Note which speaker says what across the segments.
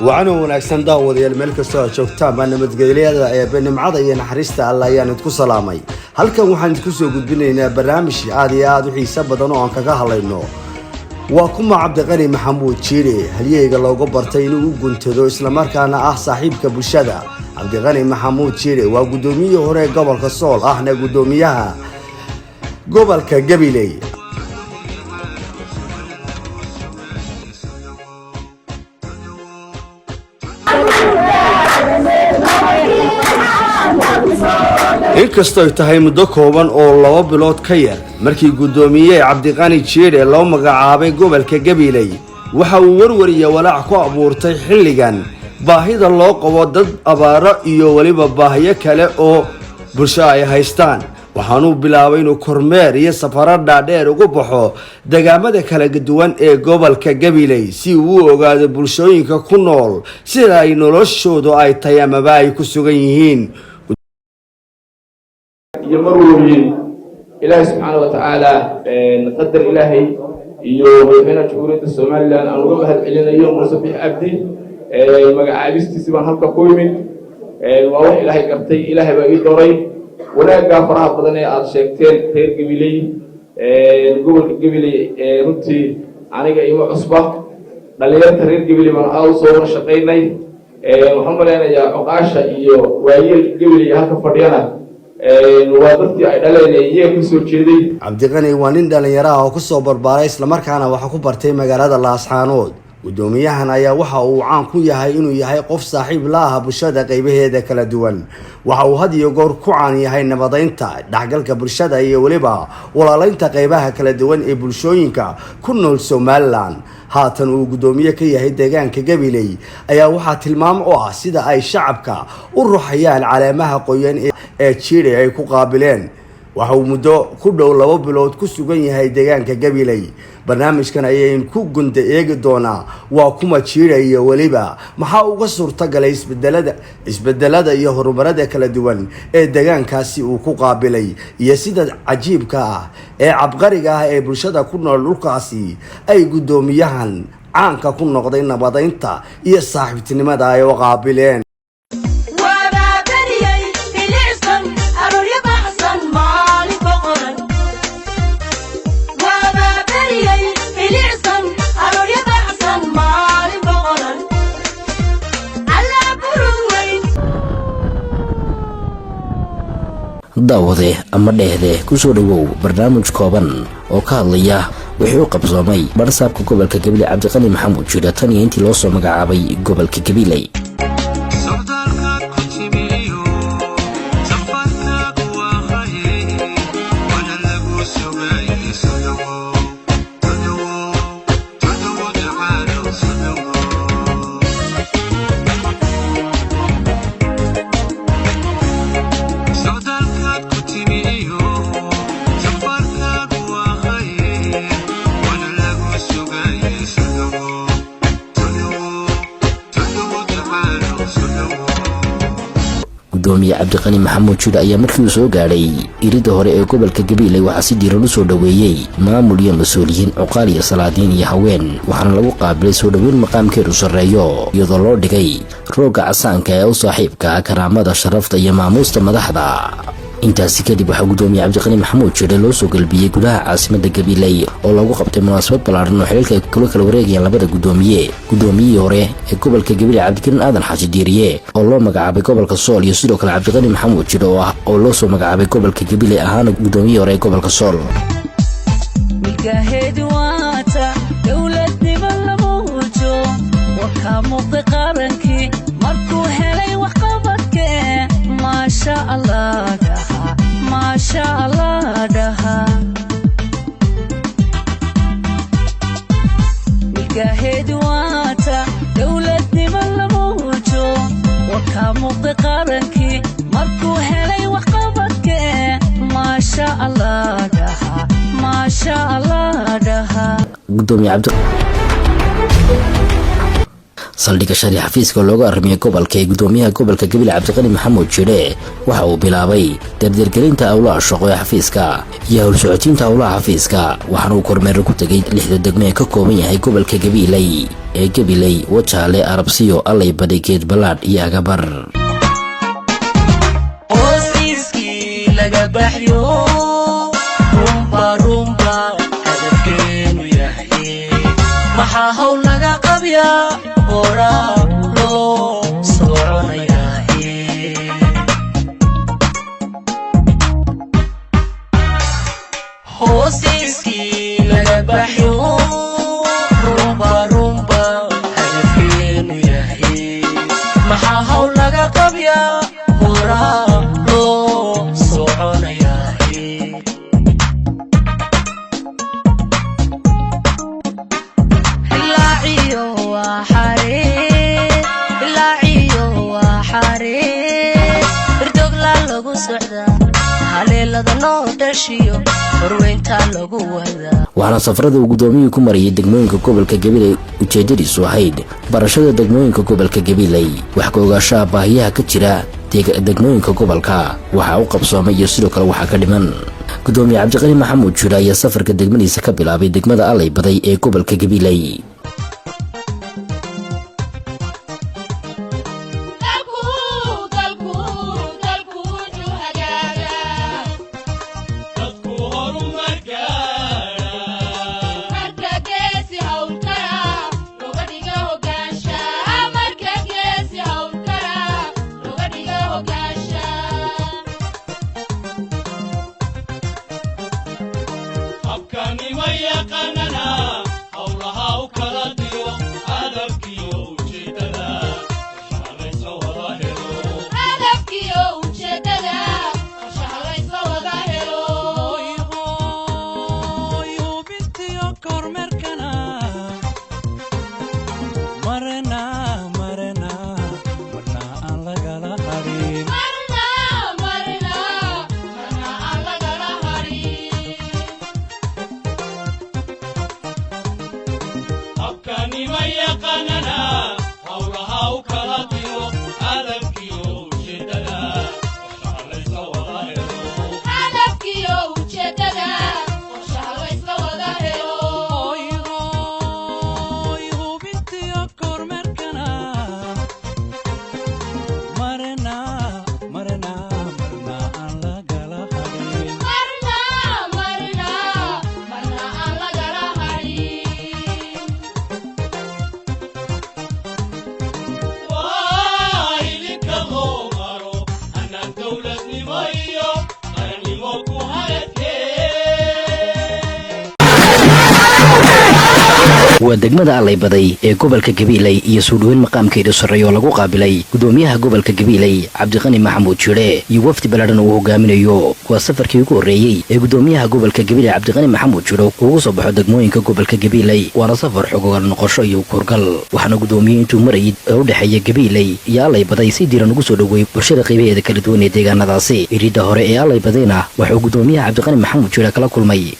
Speaker 1: وعنو wanaagsan daawadayaal meel kasta oo joogtaan baan nabadgelyada ee benimcada iyo naxariista Allah ayaan idku salaamay halkan waxaan idku soo gudbinaynaa barnaamij aad iyo aad u xiiso badan oo aan kaga hadlayno waa kuma Cabdiqani Maxamuud Jiire halyeeyga looga bartay inuu u guntado isla markaana ah saaxiibka bulshada Cabdiqani Maxamuud Jiire waa gudoomiye hore gobolka Sool ahna gudoomiyaha gobolka Gabiley inkastoo ay tahay muddo kooban oo 2 bilood ka yar markii gudoomiye Cabdiqani Jiire loo magacaabay gobolka Gabiley waxa uu warwariye walaac ku abuurtay xilligan baahida loo qabo dad abaaro iyo waliba baahiyo kale oo bulsho ay haystaan waxaanu bilaabay inuu kormeer iyo safar dhaadheer ugu baxo deegaamada kala duwan ee gobolka Gabiley si uu u ogaado bulshooyinka ku nool sida ay noloshoodu ay tahay ama ay ku sugan yihiin
Speaker 2: يمروا إلهي سبحانه وتعالى نقدر إلهي يومنا شعورة السومال لأن أنوم هذا إلينا يوم مصبح أبدي مقعابستي سبحان هلك قويمين وأوح إلهي قبتي إلهي بقي دوري وناقا فرها بدني أرشيكتين تير قبيلي نقول قبيلي ربتي عنيقا إيما عصبة ناليان ترير قبيلي من أوصو شقيني محمد أنا يا عقاشة إيو وعيل قبيلي هلك فرديانا
Speaker 1: Cabdiqani waa nin dhalinyaro ah oo ku soo barbaaray isla markaana waxa ku bartay magaalada Laascaanood gudoomiyahan ayaa waxa uu caan ku yahay inuu yahay qof saaxiib la ah bulshada qaybaheeda kala duwan waxa uu had iyo goor ku caan yahay nabadeynta dhaxgalka bulshada iyo waliba walaalaynta qaybaha kala duwan ee bulshooyinka ku nool Somaliland haatan uu gudoomiye ka yahay deegaanka Gabiley ayaa waxa tilmaam u ah sida ay shacabka u ruuxayaan calaamaha qoyan ee Jiire ay ku qaabileen waxa uu muddo ku dhow 2 bilood ku sugan yahay deegaanka Gabiley barnaamijkan ayaan ku gunda eegi doonaa waa kuma Jiire iyo waliba maxaa uga suurtagalay isbedelada iyo horumarada kala duwan ee deegaankaasi uu ku qaabilay iyo sida cajiibka ah ee cabqariga ah ee bulshada ku nool dhulkaasi ay gudoomiyahan caanka ku noqday nabadeynta iyo saaxiibtinimada ay u qaabileen
Speaker 3: daawade ama dheehde ku soo dhawow barnaamij kooban oo ka hadlaya wixii uu qabsoomay barsaabka gobolka Gabiley Cabdiqani Maxamuud Jiire tan iyo intii loo soo magacaabay gobolka Gabiley gudoomiye Cabdiqani Maxamuud Jiire ayaa markii uu soo gaaray irida hore ee gobolka Gabiley waxa si diiran u soo dhaweeyay maamul iyo mas'uuliyiin cuqaal iyo salaadiin iyo haween waxaana lagu qaabilay soo dhaweyn maqaamkeedu sareeyo iyadoo loo dhigay rooga casaanka ee u saaxiibka karaamada sharafta iyo maamuusta madaxda intaasi kadib waxa gudoomiye Cabdiqani Maxamuud Jiire loo soo galbiyay gudaha caasimadda Gabiley oo lagu qabtay munaasabad balaaran oo xilka ay kala wareegayaan labada gudoomiyihii hore ee gobolka Gabiley Cabdiqani Aadan Xaaji Diiriye oo loo magacaabay gobolka Sool iyo sidoo kale Cabdiqani Maxamuud Jiire oo loo soo magacaabay gobolka Gabiley ahaana gudoomiyihii hore ee gobolka Sool ما شاء الله دها مجاهد واتا دولتني ملموجو وكاموق قارنكي مركو هلي وقبتك ما شاء الله دها ما شاء الله دها قدومي عبد saldhigga shari xafiiska looga arrimiyay gobolka ee gudoomiyaha gobolka Gabiley Cabdiqani Maxamuud Jire waxa uu bilaabay dardargelinta howlaha shaqo ee xafiiska iyo howlsocodsiinta howlaha xafiiska waxaana uu kormeer ku tagay 6 degmo ee ka kooban yahay gobolka Gabiley ee Gabiley, Wajaale, Arabsiyo, Alley Badi, Geed Balaad iyo Agabar. waxaana safarada uu gudoomiyuhu ku mariyay degmooyinka gobolka Gabiley ujeedadiisu ahayd barashada degmooyinka gobolka Gabiley wax ka ogaanshaha baahiyaha ka jira degmooyinka gobolka waxa uu qabsoomay iyo sidoo kale waxa ka dhiman. gudoomiye Cabdiqani Maxamuud Jire ayaa safarka degmadiisa ka bilaabay degmada Alley Badi ee gobolka Gabiley. waa degmada Alley Badi ee gobolka Gabiley iyo soo dhaweyn maqaamkeeda sareeyo lagu qaabilay gudoomiyaha gobolka Gabiley Cabdiqani Maxamuud Jire iyo wafdi balaaran uu hogaaminayo waa safarkii ugu horeeyay ee gudoomiyaha gobolka Gabiley Cabdiqani Maxamuud Jire uu soo baxo degmooyinka gobolka Gabiley waana safar xogogan noqosho iyo korgal waxaana gudoomiyaha intuu maray u dhaxeeyay Gabiley iyo Alley Badi si diiran ugu soo dhaweeyay bulshada qaybaheeda kala duwan ee deegaanadaasi irida hore ee Alley Badina waxa uu gudoomiyaha Cabdiqani Maxamuud Jire kala kulmay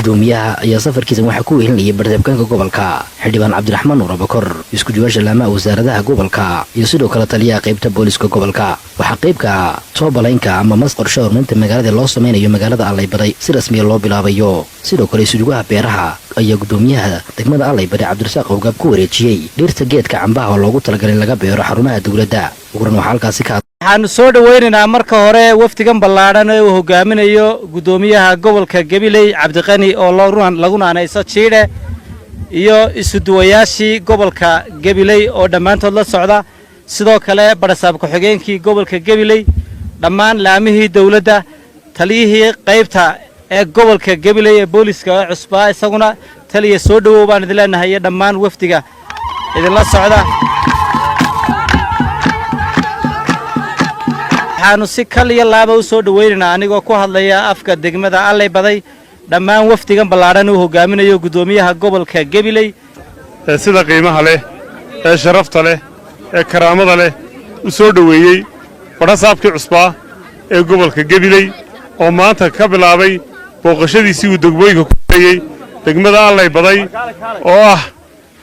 Speaker 3: gudoomiyaha ayaa safarkiisa waxa ku wehelinayay barnaamijka gobolka xildhibaan Cabdiraxmaan Nuur Abakor isku duwasha laamaha wasaaradaha gobolka iyo sidoo kale taliyaha qaybta booliska gobolka waxa qaybka toobalaynka ama masqorsho hormarinta magaalada loo sameeyo magaalada Alley Badi si rasmi ah loo bilaabayo sidoo kale suugaha beeraha ayaa gudoomiyaha degmada Alley Badi Cabdirasaaq Hoggaab ku wareejiyay dhirta geedka cambaha oo loogu talagalay laga beero xarumaha dawladda uguran waxa halkaasi ka
Speaker 4: waxaan soo dhaweynaynaa marka hore waftigan ballaaran ee uu hogaaminayo gudoomiyaha gobolka Gabiley Cabdiqani oo lagu naanayso Jire iyo isuduwayaashii gobolka Gabiley oo dhamaantood la socda sidoo kale barasaab ku-xigeenkii gobolka Gabiley dhammaan laamihii dawladda taliyihii qaybta ee gobolka Gabiley ee booliska cusbaa isaguna taliye soo dhawow baan idin leenahay dhammaan waftiga idin la socda waxaanu si kaliya laaba u soo dhaweynaynaa anigoo ku hadlaya afka degmada Alley Badi dhammaan waftigan ballaaran uu hogaaminayo gudoomiyaha gobolka Gabiley
Speaker 5: sida qiimaha leh ee sharafta leh ee karaamada leh u soo dhaweeyay barasaabkii cusbaa ee gobolka Gabiley oo maanta ka bilaabay booqashadiisii uu degmooyinka ku hayay degmada allay baday oo ah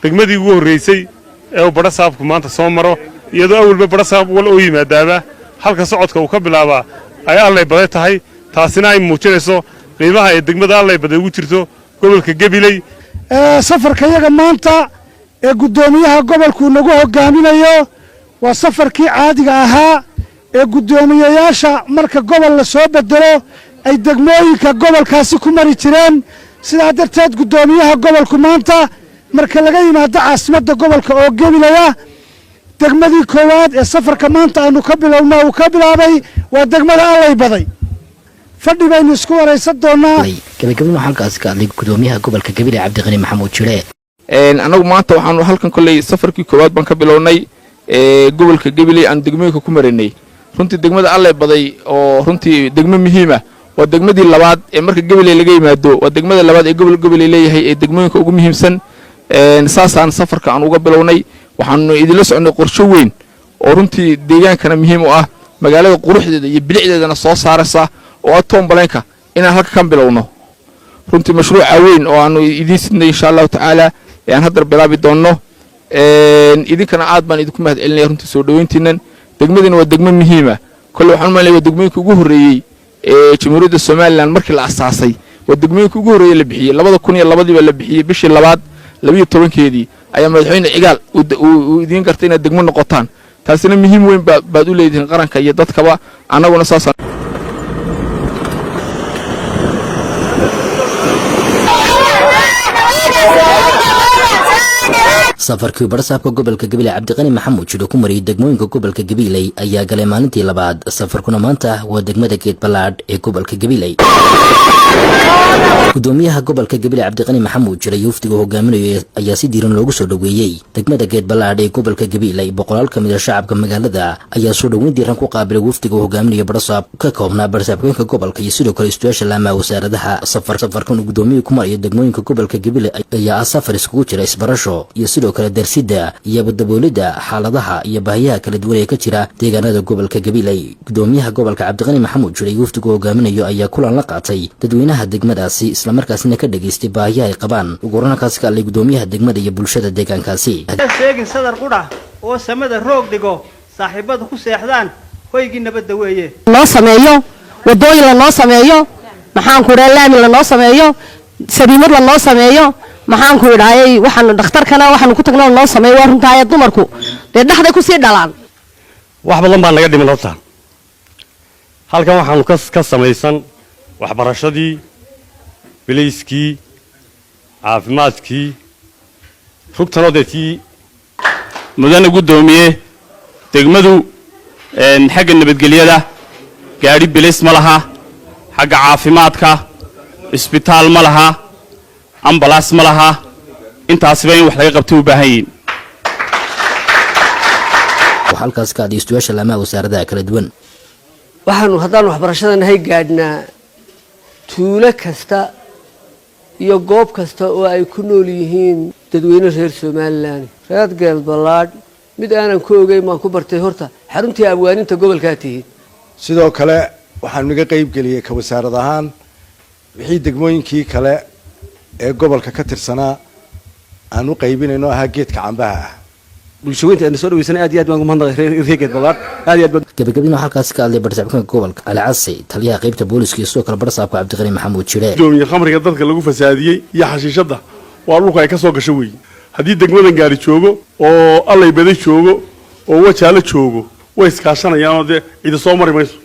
Speaker 5: degmadii ugu horraysay ee uu badhasaabku maanta soo maro iyadoo awalba badhasaab wal oo yimaadaaba halka socodka uu ka bilaabaa ay allay baday tahay taasina ay muujinayso qiimaha ay degmada allay baday ugu jirto gobolka Gabiley.
Speaker 6: safarka yaga maanta ee gudoomiyaha gobolku nagu hogaaminayo waa safarkii caadiga ahaa ee gudoomiyayaasha marka gobol la soo bedelo ay degmooyinka gobolkaasi ku mari jireen sidaa darteed gudoomiyaha gobolku maanta marka laga yimaado caasimadda gobolka oo Gabiley degmadii koowaad ee safarka maanta aanu ka bilowno uu ka bilaabay waa degmada allay baday fadhi baynu isku waraysan doonaa
Speaker 3: gabagabada halkaas ka hadlay gudoomiyaha gobolka Gabiley Cabdiqani Maxamuud Jire
Speaker 2: anagu maanta waxaanu halkan kulay safarkii koowaad baan ka bilownay gobolka Gabiley aan degmooyinka ku marinay runtii degmada allay baday oo runtii degmo muhiim ah waa degmadii labaad ee marka Gabiley laga yimaado waa degmada labaad ee gobolka Gabiley leeyahay ee degmooyinka ugu muhiimsan saasaan safarka aan uga bilownay waxaanu idin la soconay qorshe weyn oo runtii deegaankana muhiim u ah magaalada quruxdeeda iyo bilicdeedana soo saaraysa oo aad Baleenka inaan halka kan bilowno runtii mashruuca weyn oo aanu idin sidnay insha Allah taala aan hadda bilaabi doono idinkana aad baan idinku mahad celinay runtii soo dhaweyntiinan degmadina waa degmo muhiim ah kullu waxaan maleeyaa degmooyinka ugu horeeyay ee Jamhuuriyadda Soomaaliland markii la asaasay waa degmooyinka ugu horeeyay la bixiyay 2002 ba la bixiyay bishii labaad 12 ayaa madaxweyne Cigaal uu idin gartay inaad degmo noqotaan taasina muhiim weyn baad u leedahay qaranka iyo dadkaba anaguna saas
Speaker 3: safarkii badhasaabka gobolka Gabiley Cabdiqani Maxamuud Jire ku mariyay degmooyinka gobolka Gabiley ayaa galay maalintii labaad safarkuna maanta waa degmada Geed Balaadh ee gobolka Gabiley gudoomiyaha gobolka Gabiley Cabdiqani Maxamuud Jire wafdiga hogaaminayo ayaa si diiran loogu soo dhaweeyay degmada Geed Balaadh ee gobolka Gabiley boqolaal ka mid ah shacabka magaalada ayaa soo dhaweyn diiran ku qaabilay wafdiga hogaaminayo badhasaab ka koobnaa badhasaabka gobolka iyo sidoo kale istuyaasha laamaha wasaaradaha safarkan gudoomiyaha ku mariyay degmooyinka gobolka Gabiley ayaa safar iskugu jira isbarasho iyo sidoo kale darsida iyo badaboolida xaaladaha iyo baahiyaha kala duwan ee ka jira deegaanada gobolka Gabiley gudoomiyaha gobolka Cabdiqani Maxamuud Jire wafdiga hogaaminayo ayaa kulan la qaatay dadweynaha degmadaasi isla markaasina ka dhageystay baahiyaha ay qabaan ugu horankaas ka hadlay gudoomiyaha degmada iyo bulshada deegaankaasi
Speaker 7: sheegin sadar qudha oo samada roog dhigo saaxiibada ku seexdaan hoygii nabadda weeye
Speaker 8: loo sameeyo wadooyin la noo sameeyo maxaan ku laami la noo sameeyo sabiimad la noo sameeyo maxaan ku idhaayay waxaan dhakhtarkana waxaan ku tagnaa loo sameeyo waa runtaa dumarku de dhaxday ku sii dhalaan
Speaker 9: wax badan baa naga dhiman horta halkan waxaanu ka samaysan waxbarashadii bilayskii caafimaadkii rugtanoo deetii
Speaker 10: mudane gudoomiye degmadu xagga nabadgelyada gaari bilis ma laha xagga caafimaadka isbitaal ma laha ambalaas ma laha intaasba in wax laga qabto u baahan yihiin
Speaker 3: halkaas ka istuyaasha laamaha wasaaradaha kala duwan
Speaker 11: waxaanu haddaan waxbarashada nahay gaadhnaa tuulo kasta iyo goob kasta oo ay ku nool yihiin dadweyne reer Soomaaliland reer Geed Balaadh mid aanan ku ogeyn maan ku bartay horta xaruntii abwaaninta gobolka tihiin
Speaker 12: sidoo kale waxaan naga qayb galiyay ka wasaarad ahaan wixii degmooyinkii kale ee gobolka ka tirsanaa aan u qaybinayno ahaa geedka cambaha ah
Speaker 13: bulshooyinka aan soo dhaweysana aad iyo aad baan ugu mahadnaqay reer Geed Balaadh aad iyo aad
Speaker 3: gabagabadina halkaas ka hadlay badhasaabka gobolka Ali Casi taliyaha qaybta booliska iyo sidoo kale badhasaabka Cabdiqani Maxamuud Jire
Speaker 5: gudoomiyaha khamriga dadka lagu fasaadiyay iyo xashiishada waa dhulka ay ka soo gasho weey haddii degmadan gaari joogo oo allay baday joogo oo wajaalo joogo way iskaashanayaan oo cid soo mari mayso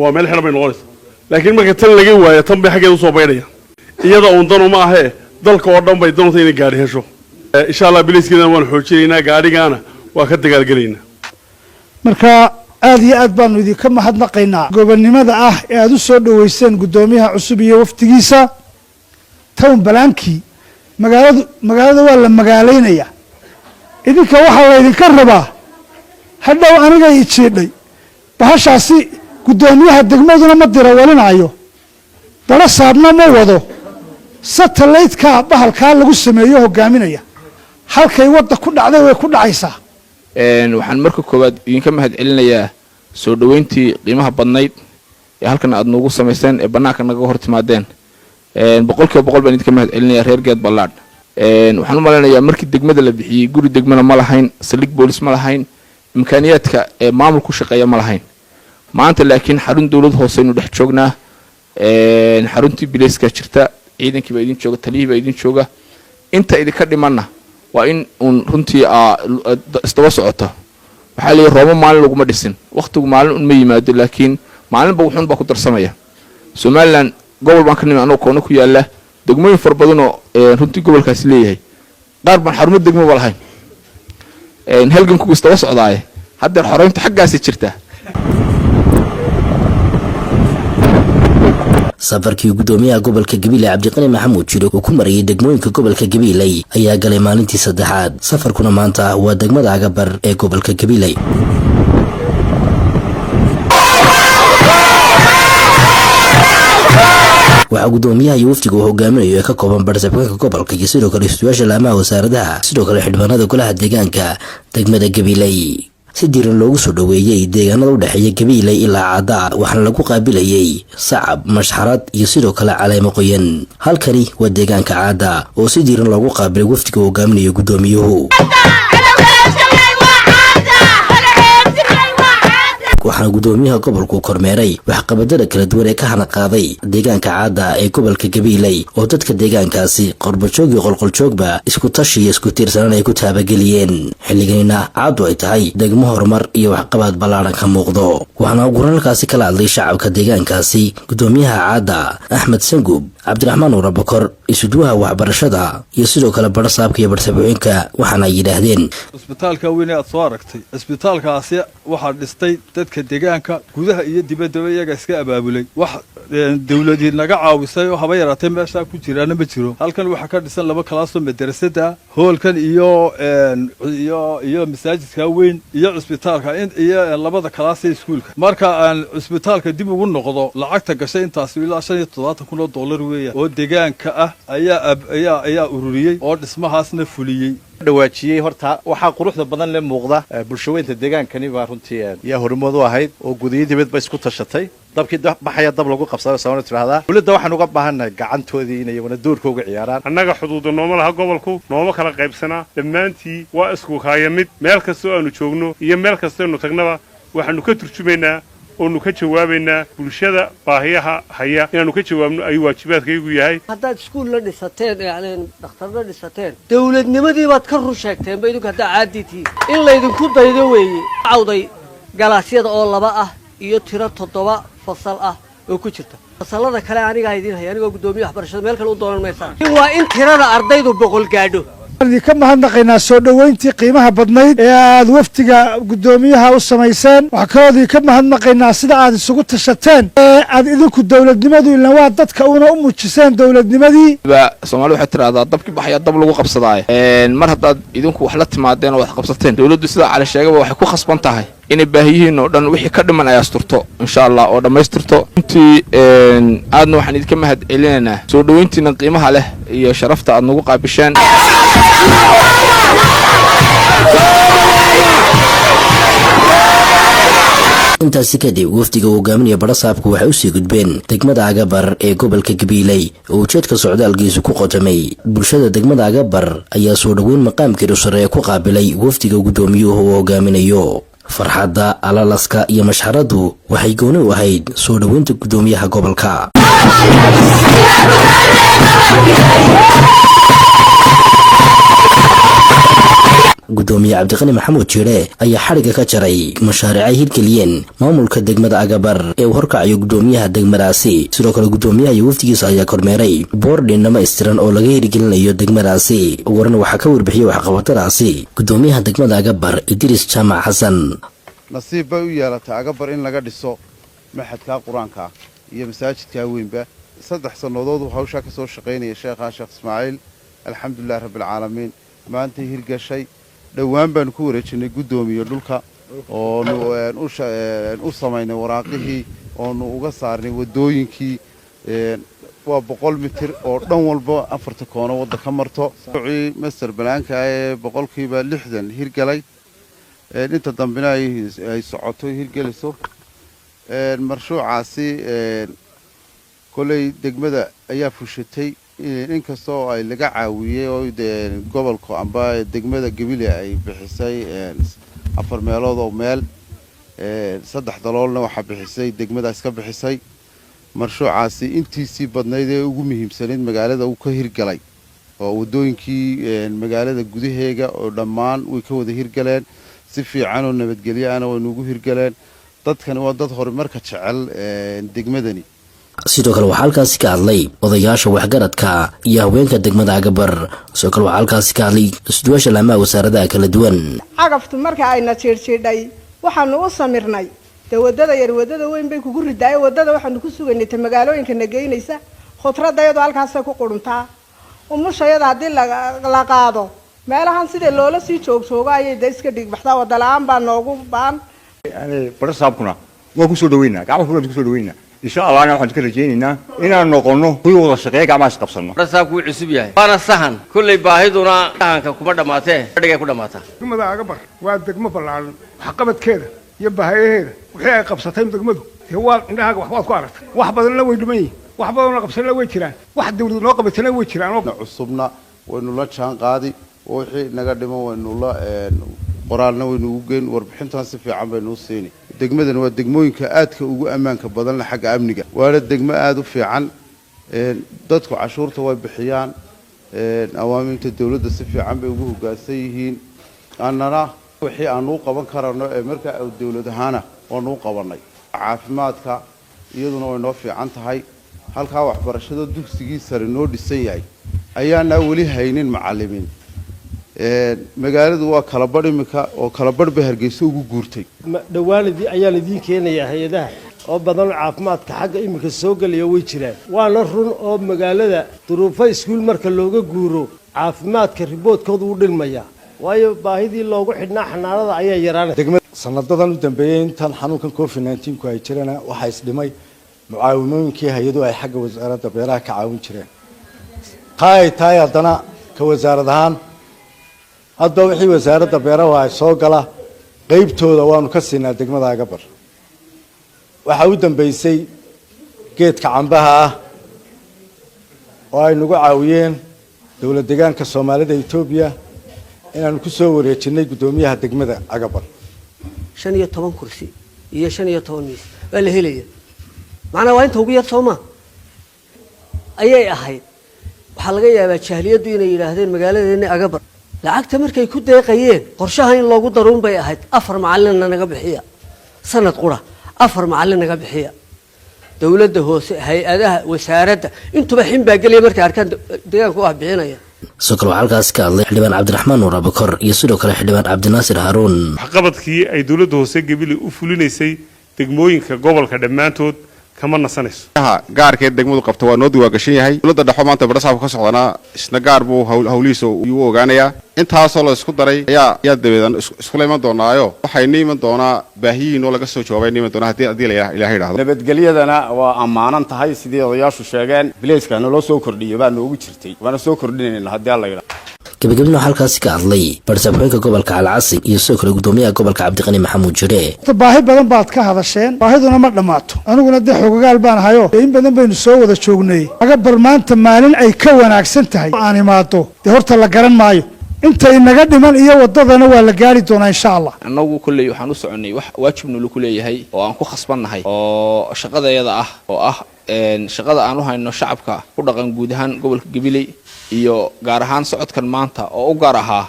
Speaker 5: waa meel xidhan bay noqonaysaa laakiin marka tan laga waayo tan bay xageed u soo baydhayaan iyada uun danu ma ahee dalka oo dhan bay doonta inay gaari hesho insha Allah biliskeedana waan xoojinaynaa gaarigaana waa ka dagaalgalaynaa
Speaker 6: marka aad iyo aad baanu idinka mahadnaqaynaa gobonnimada ah ee aad u soo dhaweyseen gudoomiyaha cusub iyo waftigiisa town balaankii magaalada waa la magaaleynaya idinka waxaa la idinka rabaa hadhow aniga i jiidhay bahashaasi gudoomiyaha degmaduna ma dira walinayo badhasaabna ma wado satellite-ka bahalkaa lagu sameeyo hogaaminaya halkay wadda ku dhacday way ku dhacaysaa
Speaker 2: waxaan marka koowaad idinka mahad celinayaa soo dhaweyntii qiimaha badnayd ee halkan aad noogu samayseen ee bannaanka naga hor timaadeen boqolkiiba boqol baan idinka mahad celinaya reer geed ballaadh waxaan u maleynayaa markii degmada la bixiyey guri degmana ma lahayn saldhig boolis ma lahayn imkaaniyaadka maamul ku shaqeeya ma lahayn maanta laakiin xarun dowlad hoose aynu dhex joognaa xaruntii bilayska jirta ciidankii baa idin jooga taliyihii baa idin jooga inta idinka dhimanna waa in uun runtii isdaba socoto waxaa leeyahay roomo maalin laguma dhisin waqtigu maalin un ma yimaado laakiin maalinba wuxuun baa ku darsamaya somaliland gobol baan ka nimi anoo koona ku yaala degmooyin fara badan oo runtii gobolkaasi leeyahay qaar baan xarumo degmoba lahayn halganku isdaba socdaaye haddeer xoreynta xaggaasi jirta
Speaker 3: safarkii gudoomiyaha gobolka Gabiley Cabdiqani Maxamuud Jiro oo ku marayay degmooyinka gobolka Gabiley ayaa galay maalintii saddexaad safarkuna maanta waa degmada Agabar ee gobolka Gabiley waxa gudoomiyaha iyo wafdiga uu hogaaminayo ee ka kooban barasabka gobolka iyo sidoo kale istuwaasha laamaha wasaaradaha sidoo kale xildhibaanada golaha deegaanka degmada Gabiley si diiran loogu soo dhaweeyay deegaanada u dhaxeeya Gabiley ilaa Caada waxaana lagu qaabilayay sacab mashxarad iyo sidoo kale caleemo qoyan halkani waa deegaanka Caada oo si diiran loogu qaabilay wafdiga uu hogaaminayo gudoomiyuhu waxaana gudoomiyaha gobolku kormeeray waxqabadada kala duwan ee ka hana qaaday deegaanka Caada ee gobolka Gabiley oo dadka deegaankaasi qorbajoog iyo qolqoljoogba isku tashi iyo isku tiirsanaan ay ku taabageliyeen xilliganina Caado ay tahay degmo horumar iyo waxqabad ballaaran ka muuqdo waxaana guralkaasi kala hadlay shacabka deegaankaasi gudoomiyaha Caada Axmed Sangub Cabdiraxmaan Urabakor isuduwaha waxbarashada iyo sidoo kale barsaabka iyo barsaabooyinka waxaana yiraahdeen
Speaker 14: isbitaalka weyn ee soo aragtay isbitaalkaasi waxa dhistay dadka deegaanka gudaha iyo dibadda iyaga iska abaabulay wax dawladii naga caawisay oo haba yaraatay meesha ku jiraan ma jiro halkan waxa ka dhisan laba kalaas oo madrasada hoolkan iyo masaajidka weyn iyo isbitaalka iyo labada kalaas ee iskuulka marka aan isbitaalka dib ugu noqdo lacagta gashay intaas ilaa $75,000 weeyaan oo deegaanka ah ayaa ururiyay oo dhismahaasna fuliyay
Speaker 15: dhawaajiyay horta waxa quruxda badan leh muuqda bulshadeynta deegaankani baa runtii yaa horumar u ahayd oo gudiyo dibadba isku tashatay dabkii baxaya dab lagu qabsado sababta tiraahdaa dawladda waxaan uga baahanahay gacantoodii inay wana doorkooga ciyaaraan
Speaker 5: annaga xuduuda nooma laha gobolku nooma kala qaybsanaa dhammaantii waa isku kaayamid meel kasta oo aanu joogno iyo meel kasta oo tagnaba waxaanu ka turjumaynaa oo nu ka jawaabaynaa bulshada baahiyaha haya inaanu ka jawaabno ay waajibaadkaygu yahay
Speaker 11: haddaad iskuul la dhisateen yani dhakhtar la dhisateen dawladnimadii baad ka run sheegteen ba idinku haddaa caaditii in laydinku daydo weeye cawday galaasyada oo 2 ah iyo tiro 7 fasal ah oo ku jirta fasalada kale aniga idin hay anigoo gudoomiyaha waxbarashada meel kale u doonan maysaa waa in tirada ardaydu 100 gaadho
Speaker 6: ka mahadnaqaynaa soo dhaweyntii qiimaha badnayd ee aad waftiga gudoomiyaha u samayseen waxa kaloo ka mahadnaqaynaa sida aad isugu tashateen ee aad idinku dawladnimadu ilaa waa dadka una u muujiseen dawladnimadii
Speaker 2: Soomaaliya waxay tiraahdaa dabkii baxaya dab lagu qabsaday mar haddaad idinku wax la timaadeen oo wax qabsateen dawladdu sida cali sheegay waxay ku khasban tahay inay baahiyihiin oo dhan wixii ka dhiman ay asturto insha Allah oo dhameystirto intii aadna waxaan idinka mahad celinaynaa soo dhaweyntiina qiimaha leh iyo sharafta aad nagu qaabisheen
Speaker 3: intaasi kadib wafdiga hogaaminaya barsaabku waxay u sii gudbeen degmada Agabar ee gobolka Gabiley oo ujeedka socdaalkiisu ku qotamay bulshada degmada Agabar ayaa soo dhaweyn maqaamkii sare ku qaabilay wafdiga gudoomiyuhu hogaaminayo farxadda alalaska iyo mashxaradu waxay gooni u ahayd soo dhaweynta gudoomiyaha gobolka gudoomiye Cabdiqani Maxamuud Jiro ayaa xariga ka jaray mashaariic ay hirgeliyeen maamulka degmada Agabar ee uu horkacayo gudoomiyaha degmadaasi sidoo kale gudoomiyaha iyo wafdigiisa ayaa kormeeray boordin dhammaystiran oo laga hirgelinayo degmadaasi warna waxa ka warbixiyay waxqabadadaasi gudoomiyaha degmada Agabar Idris Jamac Xasan
Speaker 16: nasiib bay u yeelatay Agabar in laga dhiso maxadka quraanka iyo masaajidka weynba 3 sanadood hawsha ka soo shaqeynaya Sheekh Ismaaciil alxamdulillah rabbil caalamiin maanta hirgashay dhawaan baan ku wareejinay gudoomiye dhulka oo u sameynay waraaqihii oo uga saarnay wadooyinkii waa 100 mitir oo dhan walba 4 koono wada ka marto master balaanka ee 60% hirgalay inta dambena ay socoto hirgeliso marshuucaasi kolley degmada ayaa fushatay inkastoo ay laga caawiyey oo gobolka amba degmada Gabiley ay bixisay 4 meelood oo meel 3 daloolna waxa bixisay degmadaas ka bixisay marshuucaasi intiisii badnayd ee ugu muhiimsanayd magaalada uu ka hirgalay oo wadooyinkii magaalada gudaheega oo dhammaan way ka wada hirgaleen si fiican oo nabadgelyo ah way ugu hirgaleen dadkan waa dad horumarka jecel degmadani
Speaker 3: sidoo kale waxaa halkaasi ka hadlay odayaasha waxgaradka iyo haweenka degmada Agabar sidoo kale waxaa halkaasi ka hadlay isduwaasha laamaha wasaaradaha kala duwan
Speaker 17: cagaftu marka ayna jiirjiidhay waxaanu u samirnay wadada yar wadada weyn bay kugu ridaay wadada waxaanu ku sugaynay magaalooyinka nageynaysa khudradayadu halkaas ku quruntaa umushayada hadii la qaado meelahan sida loola sii joogay iska dhigbaxda wada la'aan baa noogu baan
Speaker 18: barsaabkuna waa ku soo dhaweynaa gacmaha ku soo dhaweynaa insha Allah waxaan ka rajaynaynaa inaan noqono kuwa wada shaqeeya gacmaha qabsano
Speaker 11: barsaabku wuu cusub yahay waana sahan kullay baahiduna sahanka kuma dhamaatee dhigay ku dhamaata
Speaker 6: degmada Agabar waa degmo ballaaran wax qabadkeeda iyo baahiyaheeda wixii ay qabsatay degmadu waa indhaha wax ku aragtay wax badan la way dhiman wax badan la qabsan la way jiraan wax dawladda loo qabatay way jiraan oo
Speaker 16: cusubna waynu la jaan qaadi oo wixii naga dhiman waynu la qoraalna waynu u geyn warbixintan si fiican baynu siini degmadan waa degmooyinka aadka ugu amaanka badan xagga amniga waa degmo aad u fiican dadku cashuurta way bixiyaan awaamirta dawladda si fiican bay ugu hoggaansan yihiin annana wixii aanu qaban karano ee marka dawlad ahaana waanu qabanay caafimaadka iyaduna way noo fiican tahay halka waxbarashada dugsigii sare noo dhisan yahay ayaana wali haynin macallimiin magaaladu waa kala bar imika oo kala bar bay Hargeysa ugu guurtay
Speaker 19: dhawaanadii ayaa la diin keenaya hay'adaha oo badan caafimaadka xagga imika soo galaya way jiraan waana run oo magaalada duruufo iskuul marka looga guuro caafimaadka riboodkoodu u dhilmaya waayo baahidii loogu xidhnaa xanaanada ayaa yaraanay
Speaker 12: degmada sanadadan u dambeeyay intan xanuunkan COVID-19 ku ay jirana waxa isdhimay mucaawinooyinkii hay'adu ay xagga wasaaradda beeraha ka caawin jireen taay haddana ka wasaaradahan hadda wixii wasaaradda beeraha ay soo gala qaybtooda waanu ka siinaa degmada Agabar waxa u dambeysay geedka cambaha ah oo ay nagu caawiyeen dawlad deegaanka Soomaalida Itoobiya inaanu ku soo wareejinay gudoomiyaha degmada Agabar
Speaker 11: 15 kursi iyo 15 miis waa la helaya macna waa inta ugu yar Soomaa ayay ahayd waxa laga yaabaa jahliyadu inay yiraahdeen magaaladeena Agabar lacagta markay ku deeqayeen qorshaha in loogu daruun bay ahayd 4 macallin naga bixiya sanad qura 4 macallin naga bixiya dawladda hoose hay'adaha wasaaradda intuba xin baa galay markay arkaan deegaanku wax bixinaya
Speaker 3: sidoo kale waxaa halkaasi ka hadlay xildhibaan Cabdiraxmaan Nuur Abakar iyo sidoo kale xildhibaan Cabdinaasir Haruun
Speaker 5: waxqabadkii ay dawladda hoose Gabiley u fulinaysay degmooyinka gobolka dhammaantood kama nasanayso
Speaker 20: gaarka degmadu qabto waa noo diwaangashan yahay dawladda dhaxo maanta barsaabka ka socdana isna gaar buu hawlihiisa u ogaanaya intaasoo la isku daray ayaa dabeedan isku leeman doonaayo waxay niiman doonaa baahiyiin oo laga soo jawaabay niiman doonaa hadii Ilaahay yiraahdo
Speaker 18: nabadgelyadana waa amaanan tahay sidii odayaashu sheegeen bilayskana loo soo kordhiyay baa noogu jirtay waana soo kordhinayna hadii Alla yiraahdo
Speaker 3: gabagabadii halkaasi ka hadlay barsaabka gobolka Alcasi iyo sidoo kale gudoomiyaha gobolka Cabdiqani Maxamuud Jire
Speaker 6: baahi badan baad ka hadasheen baahiduna ma dhamaato aniguna de xoogagaal baan hayo in badan baynu soo wada joognay Agabar maanta maalin ay ka wanaagsan tahay aan imaado de horta la garan maayo inta inaga dhiman iyo wadadana waa la gaari doonaa insha Allah
Speaker 2: anagu kullay waxaan u soconay wax waajibnu ku leeyahay oo aan ku khasbannahay oo shaqadayada ah oo ah shaqada aan u hayno shacabka ku dhaqan guud ahaan gobolka Gabiley iyo gaar ahaan socodkan maanta oo u gaar ahaa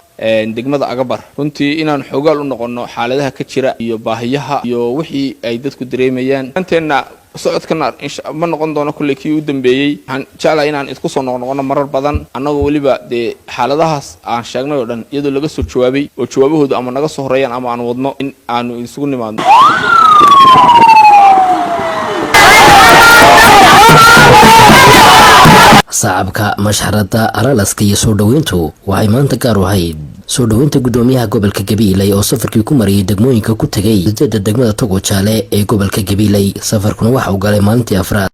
Speaker 2: degmada Agabar runtii inaan xoogaal u noqono xaaladaha ka jira iyo baahiyaha iyo wixii ay dadku dareemayaan anteena socodkana ma noqon doono kullay kii u dambeeyay waxaan jeclahay inaan isku soo noqono marar badan annagoo waliba xaaladahaas aan sheegnay oo dhan iyadoo laga soo jawaabay oo jawaabahoodu ama naga soo horeeyaan ama aan wadno in aanu isugu nimaadno
Speaker 3: saacabka mashxarada Aralaska iyo soo dhaweyntu waxay maanta gaar u ahayd soo dhaweynta gudoomiyaha gobolka Gabiley oo safarkii ku mariyay degmooyinka ku tagay degmada Togo Jaale ee gobolka Gabiley safarkuna waxa uu galay maalintii afraad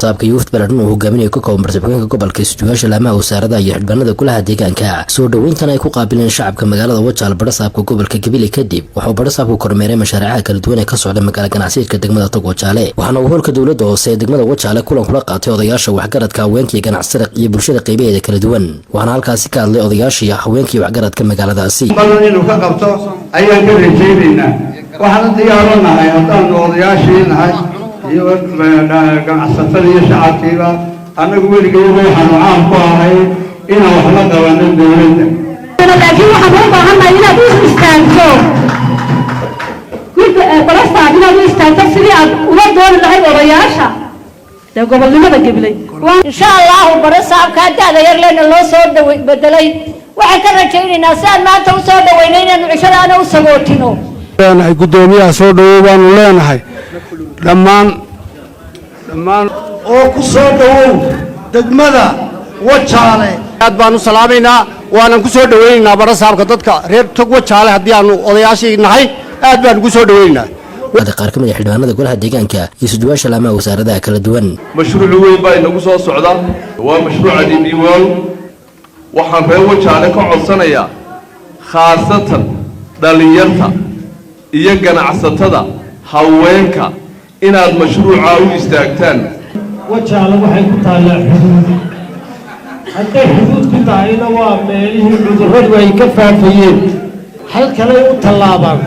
Speaker 3: barsaabka iyo wafd baladhan uu hogaaminayo ka kooban barsaabka gobolka isduwaasha laamaha wasaarada iyo xildhibaanada golaha deegaanka soo dhaweyntan ay ku qaabileen shacabka magaalada Wajaale barsaabka gobolka Gabiley kadib wuxuu barsaabku kormeeray mashaariica kala duwan ee ka socda magaalada ganacsiga degmada Tog Wajaale waxaana uu holka dawladda hoose ee degmada Wajaale kulan kula qaatay odayaasha waxgaradka haweenka ganacsiga iyo bulshada qaybaheeda kala duwan waxaana halkaasi ka hadlay odayaasha iyo haweenka waxgaradka magaaladaasi
Speaker 21: inuu ka qabto ayaan ka rajaynaynaa waxaan diyaaranahay haddaan odayaashii nahay iyo ganacsatada iyo shacabkiiba annagu weligeyba waxaanu caan ku ahay inaan wax la qabanin dowladda
Speaker 8: laakiin waxaan u baahannahay inaad u istaagto barastaad inaad u istaagto sidii aad ula dooni lahayd odayaasha dee gobolnimada Gabiley
Speaker 22: insha allahu barasaabka da'da yar leena loo soo bedelay waxaan ka rajaynaynaa si aan maanta u soo dhaweynay inaanu cishadaana u sagootino
Speaker 21: leenahay gudoomiyaha soo dhawow baanu leenahay dhammaan oo ku soo dhawow degmada Wajaale
Speaker 23: aad baanu salaamaynaa waana ku soo dhaweynaynaa barasaabka dadka reer Tog Wajaale haddii aanu odayaashii nahay aad baan ku soo dhaweynaynaa
Speaker 3: qaar ka mid ah xildhibaanada golaha deegaanka iyo isduwaasha laamaha wasaaradaha kala duwan
Speaker 24: mashruuc weyn baa inagu soo socda waa mashruuca DBWOL waxaan reer Wajaale ka codsanayaa khaasatan dhalinyarta iyo ganacsatada haweenka inaad mashruuca u istaagtaan
Speaker 19: Wajaale waxay ku taallaa xuduud hadday xuduud ku tahayna waa meelihii cudurradu ay ka faafayeen halkanay u tallaabaan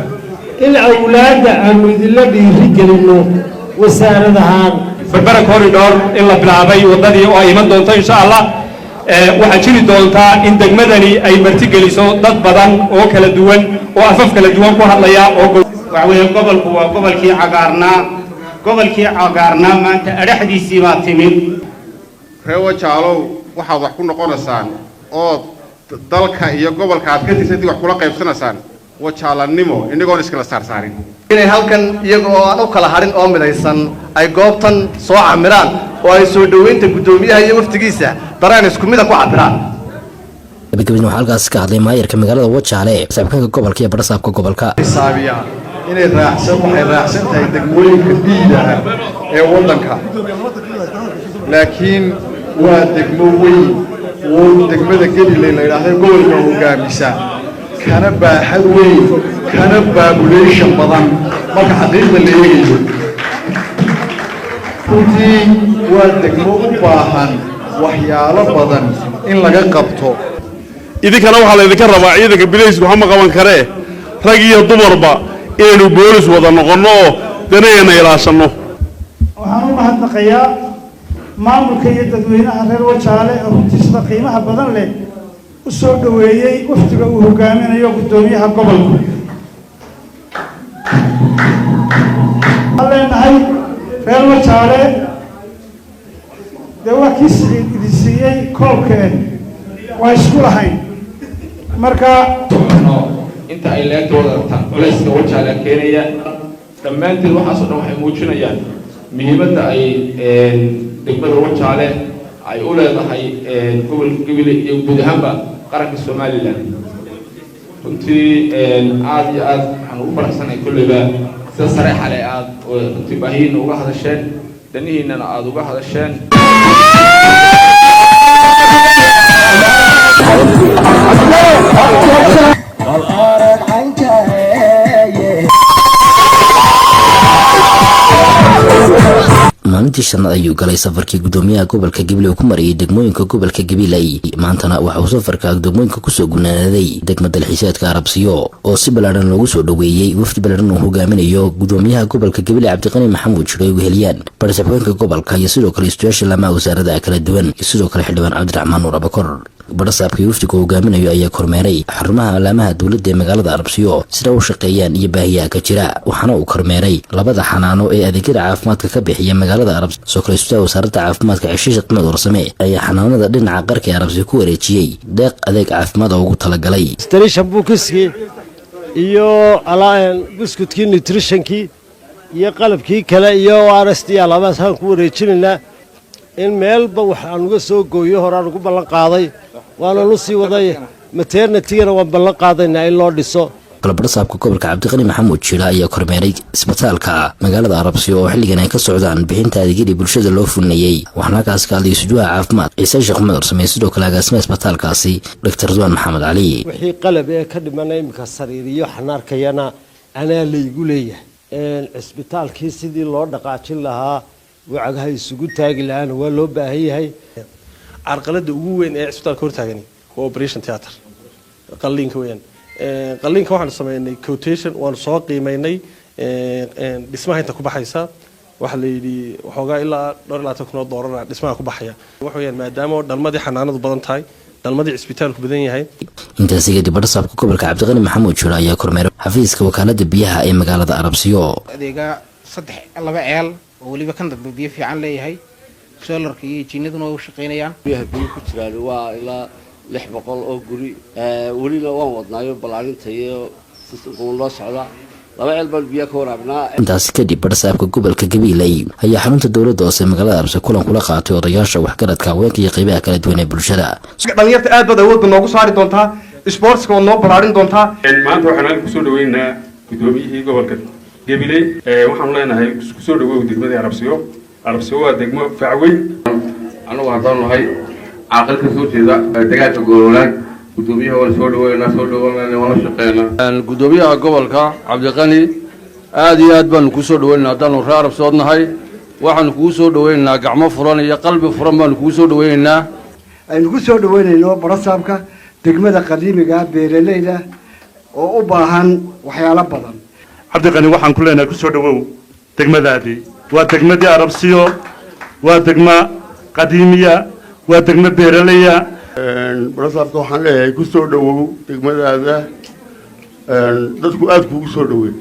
Speaker 19: in awlaadda aanu idinla dhiiri gelinno wasaaradahaan
Speaker 25: berbera corridor in la bilaabay waddadii oo ay iman doonto insha allah waxaa jiri doontaa in degmadani ay martigeliso dad badan oo kala duwan oo afaf kala duwan ku hadlaya oo
Speaker 26: waxweeye gobolku waa gobolkii cagaarnaa maanta adhaxdiisii baa timid
Speaker 20: reer Wajaalow waxaad wax ku noqonaysaan oo dalka iyo gobolka aad ka tirsantii wax kula qaybsanaysaan Wajaalanimo inagoon iskala saarsaarin
Speaker 27: inay halkan iyaga oo aan u kala harin oo midaysan ay goobtan soo camiraan oo ay soo dhaweynta gudoomiyaha iyo waftigiisa dareen isku mid ah ku cabiraan
Speaker 3: gabagabadii waxaa halkaas ka hadlay maayarka magaalada Wajaale barsaabka gobolka iyo barsaabka gobolka
Speaker 12: xisaabiya inay waxay raacsan tahay degmooyinka dhiida ee wadanka laakiin waa degmo weyn oo degmada Gabiley la yiraahdo gobolka hogaamisa kana baaxad weyn kana population badan marka xaqiiqda la eegayo runtii waa degmo u baahan waxyaalo badan in laga qabto
Speaker 5: idinkana waxaa laydinka rabaa ciidanka bileysku hama qaban karee rag iyo dumarba inaynu boolis wada noqonno oo danayna ilaashanno
Speaker 6: waxaan u mahadnaqayaa maamulka iyo dadweynaha reer Wajaale oo runtii sida qiimaha badan leh u soo dhaweeyay waftiga uu hogaaminayo gudoomiyaha gobolka alleenahay reer Wajaale waa kii siiyey koobkeen waa isku lahayn marka
Speaker 2: inta ay leegtooda rabtaan culayska Wajaale keenaya dhammaanteed waxaas oo dhan waxay muujinayaan muhiimadda ay degmada Wajaale ay u leedahay gobolka Gabiley iyo guud ahaanba qaranka Soomaaliland runtii aad iyo aad waxaan ugu faraxsanahay kulleyba sida sareexa leh aad runtii baahiyiina uga hadasheen danihiinana aad uga hadasheen
Speaker 3: maalintii shanaad ayuu galay safarkii gudoomiyaha gobolka Gabiley ku marayay degmooyinka gobolka Gabiley maantana waxa uu safarka degmooyinka ku soo gunaanaday degmada dalxiisaadka Arabsiyo oo si balaaran loogu soo dhaweeyay wafdi balaaran uu hogaaminayo gudoomiyaha gobolka Gabiley Cabdiqani Maxamuud Jure weheliyaan barsaabka gobolka iyo sidoo kale istuwaasha laamaha wasaaradaha kala duwan iyo sidoo kale xildhibaan Cabdiraxmaan Nuur Abakor barsaabka wafdiga hogaaminayo ayaa kormeeray xarumaha laamaha dawladda ee magaalada Arabsiyo sida uu shaqeeyaan iyo baahiyaha ka jira waxaana uu kormeeray labada xanaano ee adeegyada caafimaadka ka bixiya magaalada Arabsiyo soo kale istuwaasha wasaaradda caafimaadka Cishish Qimad Warsame ayaa xanaanada dhinaca qarka ee Arabsiyo ku wareejiyay deeq adeeg caafimaad oo ugu talagalay
Speaker 19: station bukiski iyo alaan buskudkii nutritionkii iyo qalabkii kale iyo RSD alaabas aan ku wareejinayna in meelba waxaan uga soo gooyo horaan ugu ballan qaaday waana lu sii waday maternity-na waan ballan qaadaynaa in loo dhiso
Speaker 3: galabarasaabka gobolka cabdiqani maxamuud jiila ayaa kormeeray isbitaalka magaalada arabsiyo oo xilligan ay ka socdaan bixinta adeegyadii bulshada loo fulinayay waxaana halkaas ka hadlayay sujuuha caafimaad ciise sheekh cumar samey sidoo kale agaasimaha isbitaalkaasi dr ridwaan maxamed cali
Speaker 19: wixii qalab ee ka dhimanay imika sariiriyo xanaarkayana anaa laygu leeyahay isbitaalkii sidii loo dhaqaajin lahaa wacagaha isugu taagi lahaana waa loo baahan yahay
Speaker 1: carqalada ugu weyn ee isbitaalka hortaagani waa operation theater qalliinka weeyaan qalliinka waxaan sameynay quotation waan soo qiimeynay dhismaha inta ku baxaysa waxa la yidhi waxoogaa ilaa $2,000 dhismaha ku baxaya waxa weeyaan maadaama dhalmadii xanaanadu badan tahay dhalmadii isbitaalku badan yahay
Speaker 3: intaasi kadib barsaabka gobolka cabdiqani maxamuud jiila ayaa kormeeray xafiiska wakaalada biyaha ee magaalada arabsiyo
Speaker 4: adeega 2 ceel oo waliba kan dad biyo fiican leeyahay solarka iyo jiinaduna u shaqeynayaan
Speaker 7: biyaha biyo ku jiraan waa ilaa 600 oo guri waliba waan wadnaayo balaarinta iyo sidoo loo socda 2 ceel bal biyo ka waraabnaa
Speaker 3: intaasi kadib barsaabka gobolka Gabiley ayaa xarunta dawladda oo magaalada Arabsiyo kulan kula qaatay odayaasha waxgaradka haweenka iyo qaybaha kala duwan ee bulshada
Speaker 27: dhalinyarta aad baad awood noogu saari doontaa sportska oo noo balaarin doontaa
Speaker 5: maanta waxaan ku soo dhaweynaa gudoomiyihii gobolka Gabiley waxaan leenahay ku soo dhaweey degmada Arabsiyo waa degmo facweyn
Speaker 24: anagu haddaan nahay caaqil ka soo jeeda deegaanka gobolka gudoomiyaha waan soo dhaweynaa wala shaqeynaa
Speaker 9: gudoomiyaha gobolka cabdiqani aad iyo aad baan ku soo dhaweynaa haddaan reer Arabsiyo nahay waxaan ku soo dhaweynaa gacmo furan iyo qalbi furan baan ku soo dhaweynaa
Speaker 10: aynu ku soo dhaweynayno barasaabka degmada qadiimiga beeraleyda oo u baahan waxyaalo badan
Speaker 5: cabdiqani waxaan ku leenahay ku soo dhawow degmadaadii waa degmadii Arabsiyo waa degma qadiimiya waa degma beeraleya barasaabka waxaan leeyahay ku soo dhawow degmadaada dadku aad kugu soo dhaweey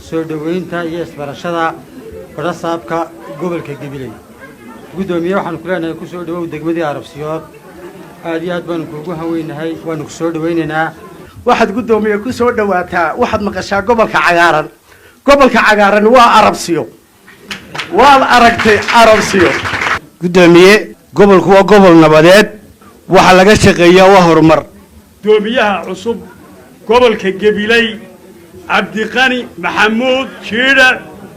Speaker 13: soo dhaweynta iyo isbarashada barasaabka gobolka Gabiley gudoomiye waxaan ku leenahay ku soo dhawow degmadii Arabsiyo aad iyo aad baan kuugu haweynahay waan ku soo dhaweynaynaa
Speaker 10: waxaad gudoomiye ku soo dhawaataa waxaad maqashaa gobolka cagaaran waa Arabsiyo waa aragtay Arabsiyo
Speaker 19: gudoomiye gobolku waa gobol nabadeed waxa laga shaqeeyaa waa horumar
Speaker 5: gudoomiyaha cusub gobolka Gabiley cabdiqani maxamuud jiila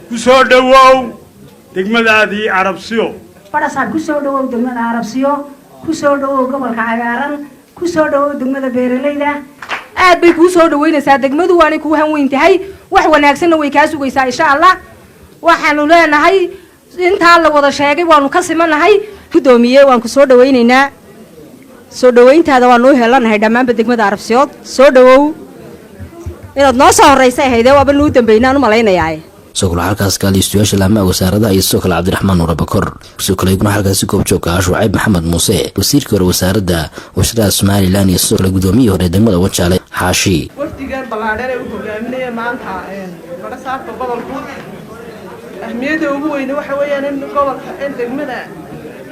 Speaker 5: ku soo dhawow degmadaadii Arabsiyo
Speaker 22: barasaab ku soo dhawow degmada Arabsiyo ku soo dhawow gobolka cagaaran ku soo dhawow degmada beeraleyda
Speaker 17: aad bay ku soo dhaweynaysaa degmadu waana ku hanweyn tahay wax wanaagsan way ka sugaysaa insha Allah waxaanu leenahay inta la wada sheegay waanu ka simanahay gudoomiye waan ku soo dhaweynaynaa soo dhaweyntaada waan noo helanahay dhamaanba degmada Arabsiyo soo dhawow inaad noo soo horeysay hayde waaba noo dambeynaan u malaynayaa
Speaker 3: soo halkaas ka liistayaasha laamaha wasaaradda iyo soo kale Cabdiraxmaan Nuur Bakar soo kale iguna halkaas goob joog ah Shucayb Maxamed Muuse wasiirka hore wasaaradda wasaaradda Somaliland iyo soo kale gudoomiyaha hore degmada Wajaale Xaashi
Speaker 17: wafdigan balaadheer uu hogaaminaya maanta barasaabka gobolku ahmiyada ugu weyn waxa weeyaan in gobolka degmada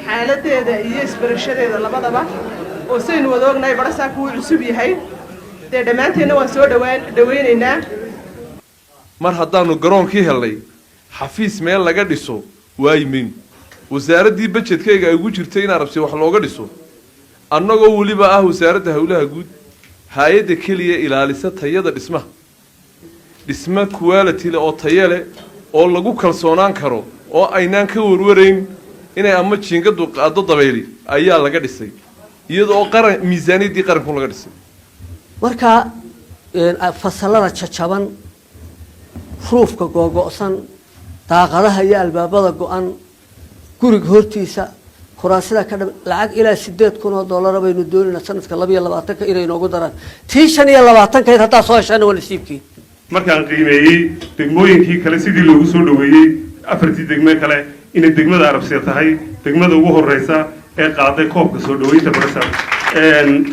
Speaker 17: xaaladeeda iyo isbarashadeeda labadaba oo saynu wada ognahay barasaabku uu cusub yahay dhamaanteena waan soo dhaweynaynaa
Speaker 24: mar haddaanu garoonkii helnay xafiis meel laga dhiso waayimin wasaaraddii budgetkayga ay ugu jirtay in Arabsiyo wax looga dhiso annagoo weliba ah wasaaradda hawlaha guud hay'adda keliya ilaalisa tayada dhisma quality oo tayo leh oo lagu kalsoonaan karo oo aynaan ka warwarayn inay ama jiingadu qaado dabayli ayaa laga dhisay iyadoo qaran miisaaniyadii qaranku laga dhisay
Speaker 11: marka fasalada jajaban ruufka googo'san daaqadaha iyo albaabada go'an guriga hortiisa kuraasida ka lacag ilaa $8,000 baynu doonaynaa sanadka 22 inay noogu daraan tii 25 hadaa soo heshaan wala siibkii
Speaker 5: markaan qiimeeyay degmooyinkii kale sidii loogu soo dhaweeyay afartii degmo kale inay degmada Arabsiyo tahay degmada ugu horeysa ee qaaday koobka soo dhaweynta barasaab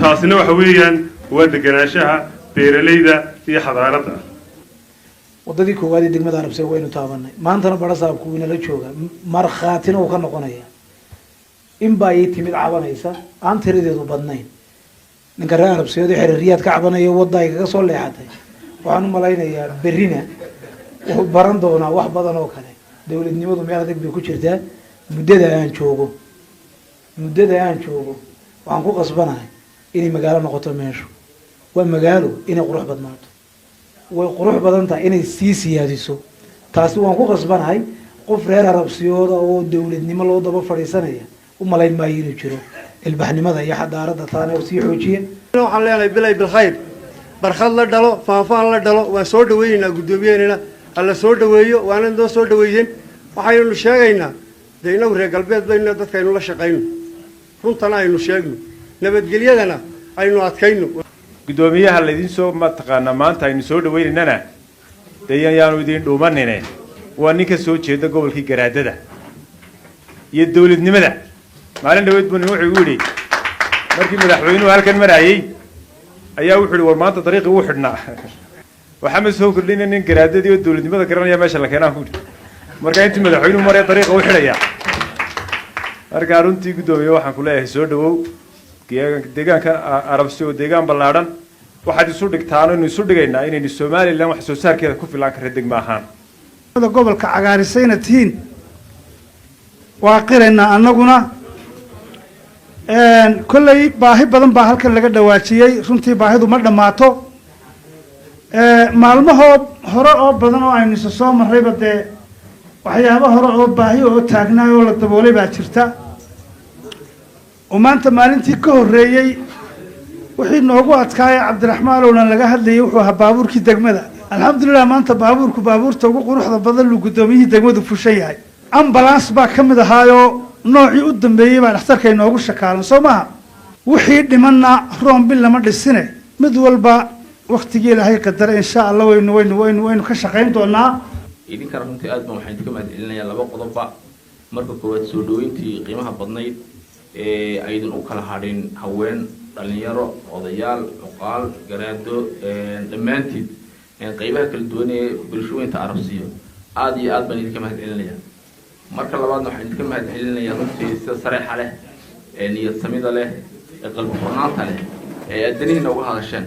Speaker 5: taasina waxa weeyaan waa deganaanshaha beeraleyda iyo xadaaradda
Speaker 6: wadadii koowaad ee degmada Arabsiyo waynu taabanay maantana barasaabku uu inala jooga markhaatina uu ka noqonaya in baa timid cabanaysa aan tiradeedu badnayn ninka reer Arabsiyo ee xiriiriyad ka cabanaya wadada kaga soo leexatay waxaan u malaynayaa berrina wuxuu baran doonaa wax badan oo kale dawladnimadu meel adag bay ku jirtaa muddada aan joogo waxaan ku qasbanahay inay magaalo noqoto meeshu waa magaalo inay qurux badnaato
Speaker 8: way qurux badan tahay inay sii siyaadiso taasi waan ku qasbanahay qof reer arabsiyooda oo dowladnimo loo daba fadhiisanaya u malayn maayo inuu jiro ilbaxnimada iyo xadaaradda taana sii xoojiya
Speaker 10: waxaan leenahay bilay bilkhayr barkhad la dhalo faanfaan la dhalo waan soo dhaweynaynaa guddoomiyeennina alla soo dhaweeyo waana noo soo dhaweeyeen waxaynu sheegaynaa dee inagu reer galbeed baynu dadkaynu la shaqayno runtana aynu sheegno nabadgelyadana aynu adkayno
Speaker 14: guddoomiyaha laydin soo mataqaanaa maanta aynu soo dhaweynaynana dee yaanu idin dhuumanine waa nin ka soo jeeda gobolkii garaadada iyo dowladnimada maalin dhaweyd buu wuxuu igu yidhi markii madaxweynuhu halkan marayay ayaa wuxuu yidhi war maanta dariiqii wuu xidhnaa waxaa ma soo kordhina nin garaadadii oo dowladnimada garanaya meesha la keenaan ku yidhi markaa intii madaxweynuhu maraya dariiqa u xidhaya markaa runtii guddoomiye waxaan ku leeyahay soo dhawow deegaanka arabsi oo deegaan ballaadhan waxaad isu dhigtaan inuu isu dhigaynaa inaynu somalilan wax soo saarkeeda ku filaan kara degma ahaan
Speaker 6: gobolka cagaarisayna tihiin waa qiraynaa annaguna kolley baahi badan baa halkan laga dhawaajiyey runtii baahidu ma dhammaato maalmahoo hore oo badan oo aynu isa soo marrayba dee waxyaabo hore oo baahi oo taagnaay oo la daboolay baa jirta oo maanta maalintii ka horreeyey wixii noogu adkaaya cabdiraxmaan ownan laga hadlayay wuxuu ahaa baabuurkii degmada alxamdulilah maanta baabuurta ugu quruxda badan luu guddoomiyihii degmadu fushan yahay ambulance baa ka mid ahaayoo noocii u dambeeyey baa dhakhtarka inoogu shakaalan soo maaha wixii dhimanna roombil lama dhisine mid walba waktigii ilaahay qadara insha allah waynu ka shaqayn doonaa
Speaker 2: idinkana runtii aad baan waxaan idinka mahadcelinayaa laba qodobba marka koowaad soo dhaweyntii qiimaha badnayd ee aydin u kala hadhin haween dhalinyaro odayaal cuqaal garaado dhammaantiid qaybaha kala duwan ee bulshooyinka arabsiyo aad iyo aad baan idinka mahadcelinayaa marka labaadna waxaan idinka mahadcelinayaa runtii sida sareexa leh niyad samida leh qalbi furnaanta leh ee addanihiina uga hadasheen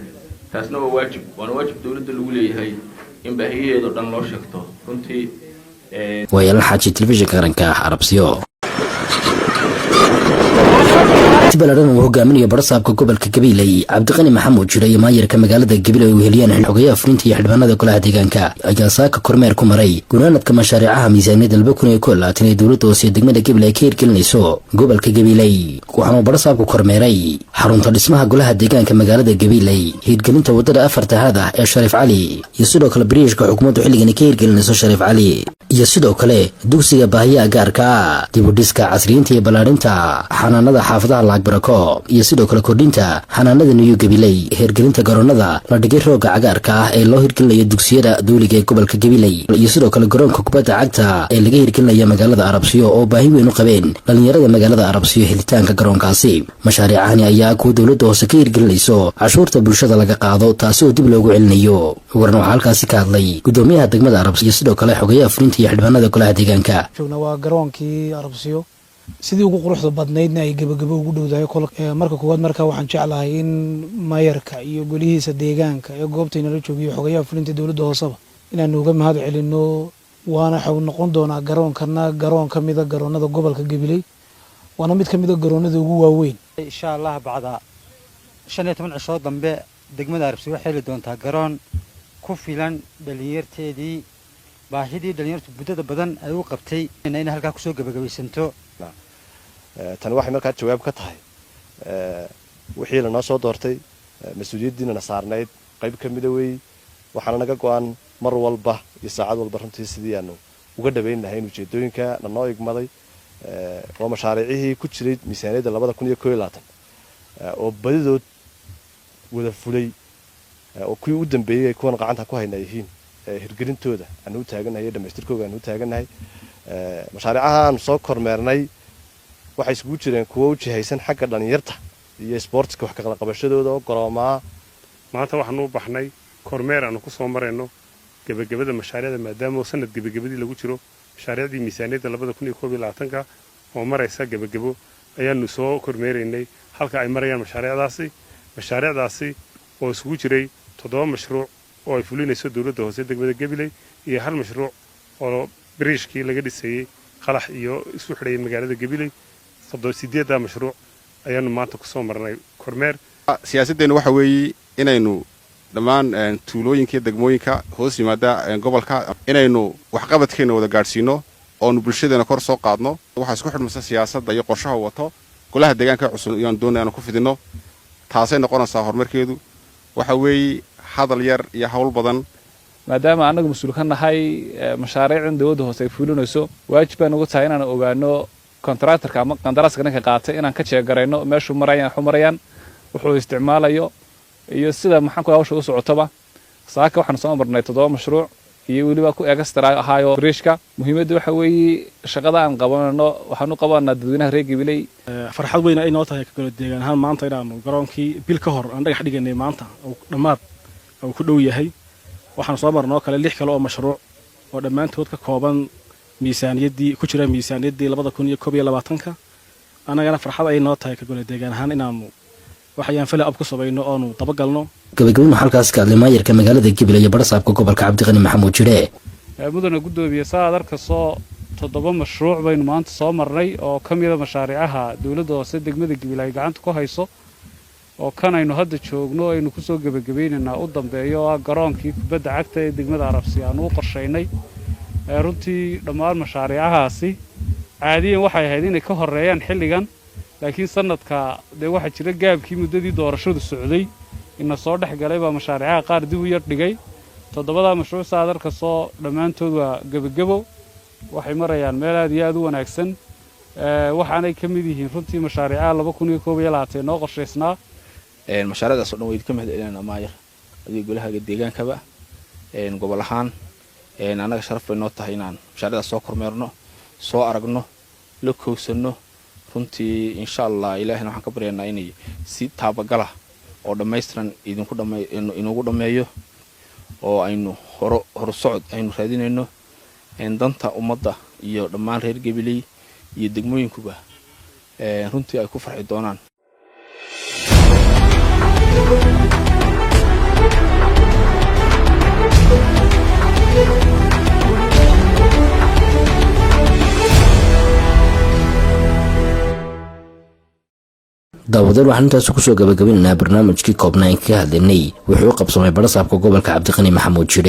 Speaker 2: taasna waa waajib waana waajib dowladda lagu leeyahay in baahiyaheedo dhan loo sheegto runtii
Speaker 3: waayalan xaaji telefishinka qaranka arabsiyo balaran uu hogaaminayo barasaabka gobolka gabiley cabdiqani maxamuud jiro iyo maayarka magaalada gabiley ay weheliyaan xogayaha fulinta iyo xildhibaanada golaha deegaanka ayaa saaka kormeer ku maray gunaanadka mashaariicaha miisaaniyadda 2021 ee dowladda hoose degmada gabiley ay ka hirgelinayso gobolka gabiley waxaanu barasaabku kormeeray xarunta dhismaha golaha deegaanka magaalada gabiley hirgelinta wadada afartahaad ah ee shariif cali iyo sidoo kale bariishka xukuumaddu xilligan ka hirgelinayso shariif cali iyo sidoo kale dugsiga baahiyaha gaarka dib u dhiska casriyeynta iyo ballaarinta xanaanada xaafadaha laagbarako iyo sidoo kale kordhinta xanaanada new gabiley hirgelinta garoonada la dhigay rooga cagaarka ah ee loo hirgelinayo dugsiyada dawliga ee gobolka gabiley iyo sidoo kale garoonka kubadda cagta ee laga hirgelinayo magaalada arabsiyo oo baahi weyn u qabeen dhalinyarada magaalada arabsiyo helitaanka garoonkaasi mashaariicahani ayaa kuwa dowladda hoose ka hirgelinayso cashuurta bulshada laga qaado taasi oo dib loogu celinayo waran waxaa halkaasi ka hadlay guddoomiyaha degmada arabsiyo iyo sidoo kale xogayaha fulinta iyo xildhibaanada golaha deegaanka
Speaker 8: waa garoonkii arabsiyo sidii ugu quruxda badnaydna ay gabagabo ugu dhowdahay marka koowaad markaa waxaan jeclahay in maayarka iyo golihiisa deegaanka ee goobtaynala joogiyo xogayaha fulinta dowladda hooseba inaanu uga mahad celino waana xaw noqon doonaa garoonkana garoon ka mida garoonada gobolka gabiley waana mid ka mida garoonada ugu waaweyn
Speaker 13: insha allah bacda 15 cisho dambe degmada arabsiyo waxay heli doontaa garoon ku filan dhalinyarteedii baahidii dhalinyartu muddada badan ay u qabtay inay halkaa kusoo gabagabaysanto
Speaker 27: tani waxay markaa jawaab ka tahay wixii lanoo soo doortay mas-uuliyaddiinana saarnayd qayb ka mida weey waxaana naga go-an mar walba iyo saacad walba runtii sidii aanu uga dhabayn lahayn ujeedooyinka nanoo igmaday waa mashaariicihii ku jiray miisaaniyadda 2021 oo badidood wada fulay oo kuwii u dambeeyey ay kuwan gacanta ku hayna yihiin hirgelintooda aanu u taaganahay dhamaystirkooda aanu u taaganahay mashaariicaha aanu soo kormeernay waxay isugu jireen kuwo u jihaysan xagga dhalinyarta iyo sportska wax kala qabashadooda oo garoomaa
Speaker 15: maanta waxaanu u baxnay kormeer aanu ku soo marayno gabagabada mashaariicda maadaama sanad gabagabadii lagu jiro mashaariicdii miisaaniyadda 2021 oo maraysa gabagabo ayaanu soo kormeeraynay halka ay marayaan mashaariicdaasi oo isugu jiray 7 mashruuc oo ay fulinayso dowladda hoose degmada gabiley iyo hal mashruuc oo bariishkii laga dhisayay qalax iyo isku xidhay magaalada gabiley 8 mashruuc ayaanu maanta ku soo marnay kormeer
Speaker 20: siyaasaddeenu waxa weeye inaynu dhammaan tuulooyinka iyo degmooyinka hoos yimaada gobolka inaynu waxqabadkeena wada gaadhsiino oonu bulshadeena kor soo qaadno waxaa isku xidhmasa siyaasadda iyo qorshaha wato golaha deegaanka cusub iyaan doonay aanu ku fidinno taasay noqonaysaa horumarkeedu waxa weeye hadal yar iyo hawl badan
Speaker 12: maadaama anagu mas'uul ka nahay mashaariicdan dawladda hoose ay fulinayso waajib baan ugu tahay inaan ogaano contractorka ama qandaraaska ninka qaatay inaan ka jeegarayno meeshuu marayaan wuxuu isticmaalayo iyo sida maxaan ku hawsha u socotaba saaka waxaan soo marnay 7 mashruuc iyo waliba ku extra ahaayo friishka muhiimaddu waxa weeye shaqada aan qabanano waxaan u qabanaa dadweynaha reer Gabiley
Speaker 16: farxad weyn ay noo tahay ka kala deegaan ahaan maanta inaanu garoonkii bil ka hor aan dhagax dhiganay maanta oo dhamaad oo ku dhow yahay waxaan soo marnoo kale 6 kale oo mashruuc oo dhammaantood ka kooban miisaaniyaddii ku jira miisaaniyaddii 2021 anagana farxad ay noo tahay ka kala deegaan ahaan inaanu waxayaan fala ab ku sabayno oo nu dabagalno
Speaker 3: gabagabada halkaas ka hadlay maayarka magaalada Gabiley iyo barsaabka gobolka Cabdiqani Maxamuud Jire
Speaker 12: mudana gudoomiye saadarka soo 7 mashruuc baynu maanta soo marnay oo kamida mashaariicaha dawladda hoose degmada Gabiley gacanta ku hayso oo kanaynu hadda joogno aynu ku soo gabagabeynaa u dambeeyo garoonkii kubadda cagta ee degmada Arabsi aan u qorsheynay runtii dhammaan mashaariicahaasi caadiyan waxay ahayd inay ka horeeyaan xilligan laakiin sanadka waxa jira gaabkii muddadii doorashadu socday in soo dhaxgalay baa mashaariicaha qaar dib u yar dhigay 7 mashruuc saadarka soo dhamaantood waa gabagabo waxay marayaan meel aad iyo aad u wanaagsan waxaanay ka mid yihiin runtii mashaariicaha 2021 noo qorsheysnaa
Speaker 18: mashaariicdaas oo dhan way ka mahadcelinayna maayar adiga golaha deegaankaba gobol ahaan anaga sharaf bay noo tahay inaan mashaariicdaas soo kormeerno soo aragno la koosano runtii insha Allah ilaahina waxaan ka baryaynaa inay si taabagala oo dhameystiran inugu dhameeyo oo aynu hor socod aynu raadinayno danta ummadda iyo dhammaan reer Gabiley iyo degmooyinkuba runtii ay ku farxi doonaan
Speaker 3: daawadar waxaan intaas ku soo gabagabeynaa barnaamijkii koobnaan ka hadlaynay wuxuu qabsamay barsaabka gobolka Cabdiqani Maxamuud Jire